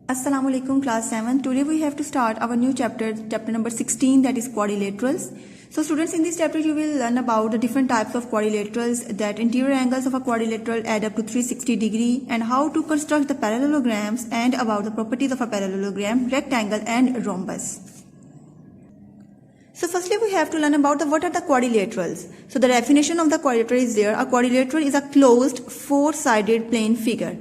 Assalamu alaikum class 7. Today we have to start our new chapter number 16, that is quadrilaterals. So students, in this chapter you will learn about the different types of quadrilaterals, that interior angles of a quadrilateral add up to 360 degree, and how to construct the parallelograms, and about the properties of a parallelogram, rectangle and rhombus. So firstly we have to learn about what are the quadrilaterals. So the definition of the quadrilateral is there. A quadrilateral is a closed four-sided plane figure.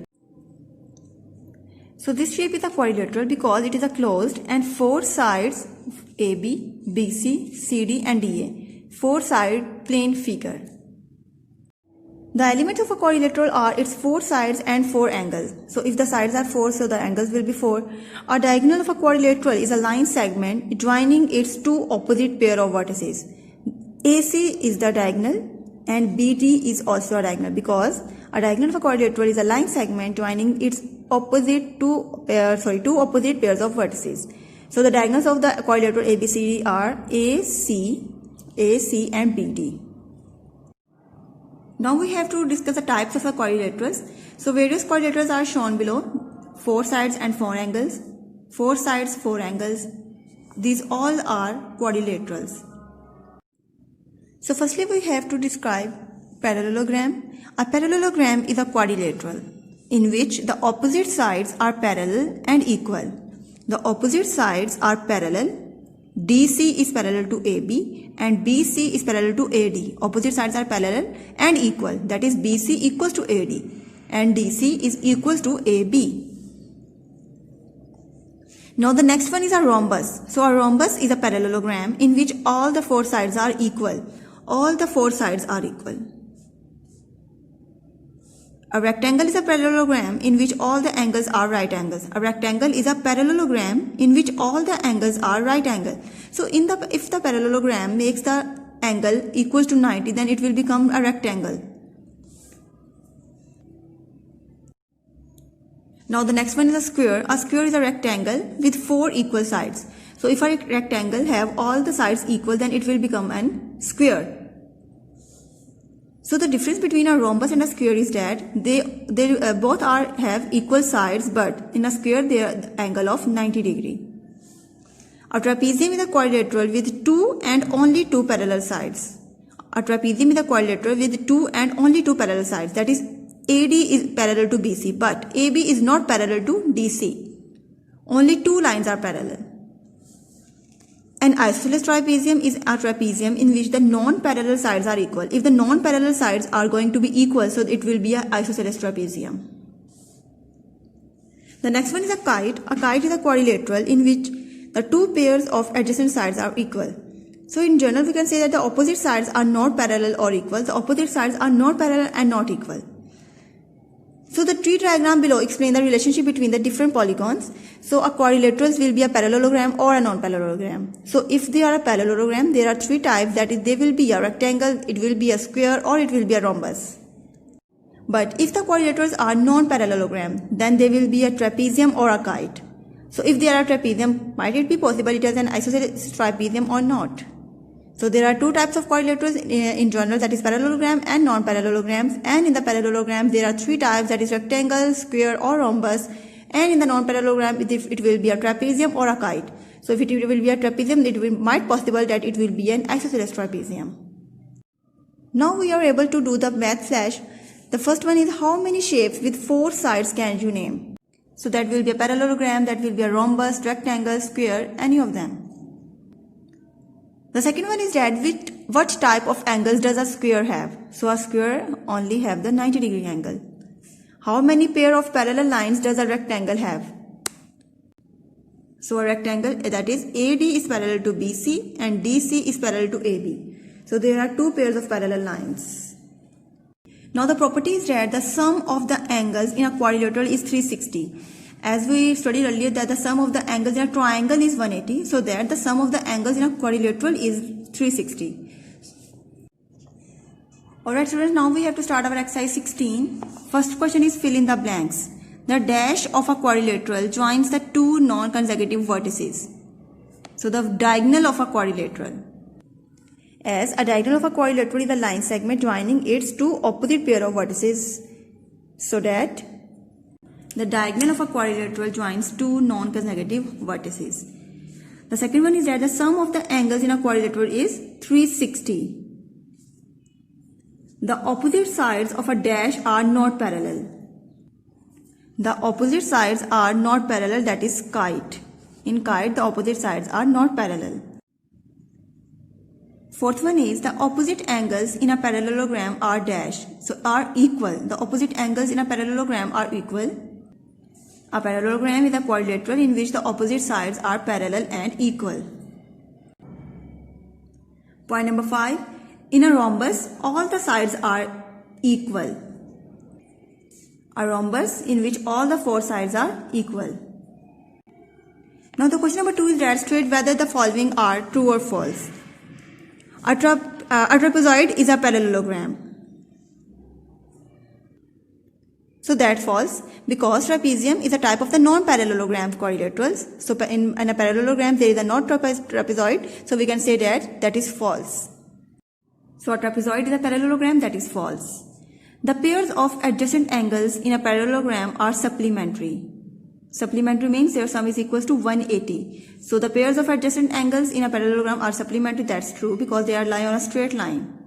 So this shape is a quadrilateral because it is a closed and four sides AB, BC, CD and DA. Four-side plane figure. The elements of a quadrilateral are its four sides and four angles. So if the sides are four, so the angles will be four. A diagonal of a quadrilateral is a line segment joining its two opposite pair of vertices. AC is the diagonal and BD is also a diagonal, because a diagonal of a quadrilateral is a line segment joining its two opposite pairs of vertices. So the diagonals of the quadrilateral ABCD are AC, and BD. Now we have to discuss the types of the quadrilaterals. So various quadrilaterals are shown below. Four sides and four angles. Four sides, four angles. These all are quadrilaterals. So firstly we have to describe parallelogram. A parallelogram is a quadrilateral in which the opposite sides are parallel and equal. The opposite sides are parallel. DC is parallel to AB and BC is parallel to AD. Opposite sides are parallel and equal. That is, BC equals to AD and DC is equals to AB. Now the next one is a rhombus. So a rhombus is a parallelogram in which all the four sides are equal. All the four sides are equal. A rectangle is a parallelogram in which all the angles are right angles. A rectangle is a parallelogram in which all the angles are right angle. So if the parallelogram makes the angle equals to 90, then it will become a rectangle. Now the next one is a square. A square is a rectangle with four equal sides. So if a rectangle have all the sides equal, then it will become a square. So the difference between a rhombus and a square is that they both have equal sides, but in a square they are the angle of 90 degree. A trapezium is a quadrilateral with two and only two parallel sides. A trapezium is a quadrilateral with two and only two parallel sides. That is, AD is parallel to BC, but AB is not parallel to DC. Only two lines are parallel. An isosceles trapezium is a trapezium in which the non-parallel sides are equal. If the non-parallel sides are going to be equal, so it will be an isosceles trapezium. The next one is a kite. A kite is a quadrilateral in which the two pairs of adjacent sides are equal. So in general, we can say that the opposite sides are not parallel or equal. The opposite sides are not parallel and not equal. So the tree diagram below explains the relationship between the different polygons. So a quadrilaterals will be a parallelogram or a non-parallelogram. So if they are a parallelogram, there are three types, that is, they will be a rectangle, it will be a square, or it will be a rhombus. But if the quadrilaterals are non-parallelogram, then they will be a trapezium or a kite. So if they are a trapezium, might it be possible it is an isosceles trapezium or not? So there are two types of quadrilaterals in general, that is parallelogram and non-parallelograms, and in the parallelograms there are three types, that is rectangle, square or rhombus, and in the non-parallelogram it will be a trapezium or a kite. So if it will be a trapezium, it might possible that it will be an isosceles trapezium. Now we are able to do the math flash. The first one is, how many shapes with four sides can you name? So that will be a parallelogram, that will be a rhombus, rectangle, square, any of them. The second one is that what type of angles does a square have? So a square only have the 90 degree angle. How many pair of parallel lines does a rectangle have? So a rectangle, that is, AD is parallel to BC and DC is parallel to AB. So there are two pairs of parallel lines. Now the property is that the sum of the angles in a quadrilateral is 360. As we studied earlier that the sum of the angles in a triangle is 180, so that the sum of the angles in a quadrilateral is 360. Alright students, now we have to start our exercise 16. First question is, fill in the blanks. The dash of a quadrilateral joins the two non-consecutive vertices. So the diagonal of a quadrilateral. As a diagonal of a quadrilateral is a line segment joining its two opposite pair of vertices. So that The diagonal of a quadrilateral joins two non-consecutive vertices. The second one is that the sum of the angles in a quadrilateral is 360. The opposite sides of a dash are not parallel. The opposite sides are not parallel, that is kite. In kite, the opposite sides are not parallel. Fourth one is the opposite angles in a parallelogram are dash. So are equal. The opposite angles in a parallelogram are equal. A parallelogram is a quadrilateral in which the opposite sides are parallel and equal. Point number 5. In a rhombus, all the sides are equal. A rhombus in which all the four sides are equal. Now the question number 2 is that state whether the following are true or false. A trapezoid is a parallelogram. So that's false because trapezium is a type of the non-parallelogram quadrilaterals. So in a parallelogram there is a not trapezoid. So we can say that is false. So a trapezoid is a parallelogram, that is false. The pairs of adjacent angles in a parallelogram are supplementary. Supplementary means their sum is equal to 180. So the pairs of adjacent angles in a parallelogram are supplementary, that's true because they are lying on a straight line.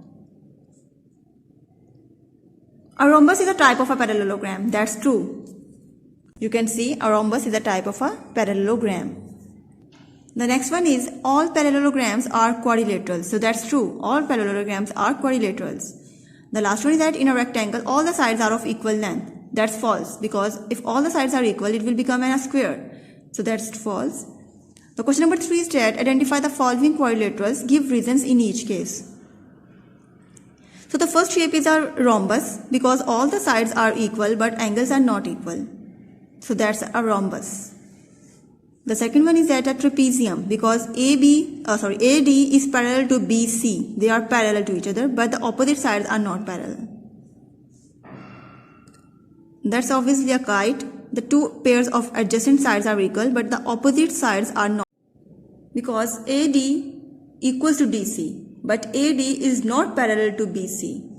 A rhombus is a type of a parallelogram, that's true. You can see a rhombus is a type of a parallelogram. The next one is all parallelograms are quadrilaterals. So that's true. All parallelograms are quadrilaterals. The last one is that in a rectangle, all the sides are of equal length. That's false because if all the sides are equal, it will become a square. So that's false. The question number 3 is that identify the following quadrilaterals, give reasons in each case. So the first shape is a rhombus because all the sides are equal but angles are not equal. So that's a rhombus. The second one is that a trapezium because AD is parallel to BC. They are parallel to each other but the opposite sides are not parallel. That's obviously a kite. The two pairs of adjacent sides are equal but the opposite sides are not. Because AD equals to DC but AD is not parallel to BC.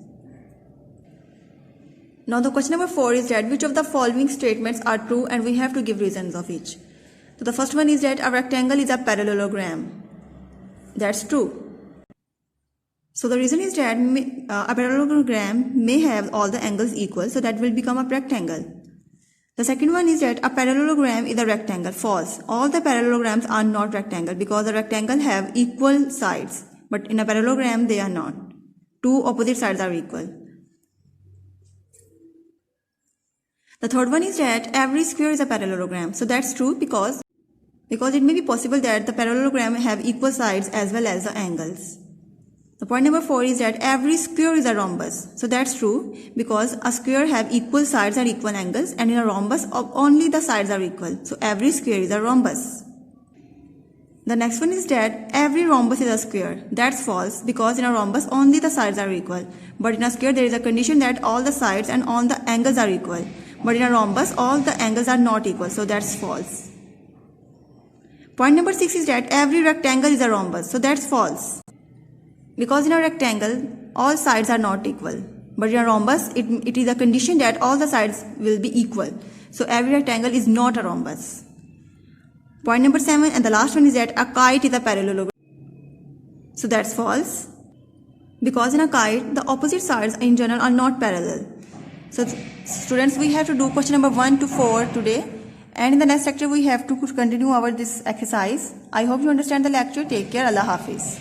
Now the question number 4 is that which of the following statements are true and we have to give reasons of each. So the first one is that a rectangle is a parallelogram. That's true. So the reason is that a parallelogram may have all the angles equal, so that will become a rectangle. The second one is that a parallelogram is a rectangle. False. All the parallelograms are not rectangle because the rectangle have equal sides, but in a parallelogram they are not. Two opposite sides are equal. The third one is that every square is a parallelogram. So that's true because it may be possible that the parallelogram have equal sides as well as the angles. The point number 4 is that every square is a rhombus. So that's true because a square have equal sides and equal angles, and in a rhombus only the sides are equal. So every square is a rhombus. The next one is that every rhombus is a square. That's false because in a rhombus only the sides are equal. But in a square there is a condition that all the sides and all the angles are equal. But in a rhombus all the angles are not equal. So that's false. Point number 6 is that every rectangle is a rhombus. So that's false. Because in a rectangle, all sides are not equal. But in a rhombus, it is a condition that all the sides will be equal. So every rectangle is not a rhombus. Point number 7 and the last one is that a kite is a parallelogram. So that's false. Because in a kite, the opposite sides in general are not parallel. So students, we have to do question number 1 to 4 today. And in the next lecture, we have to continue this exercise. I hope you understand the lecture. Take care. Allah Hafiz.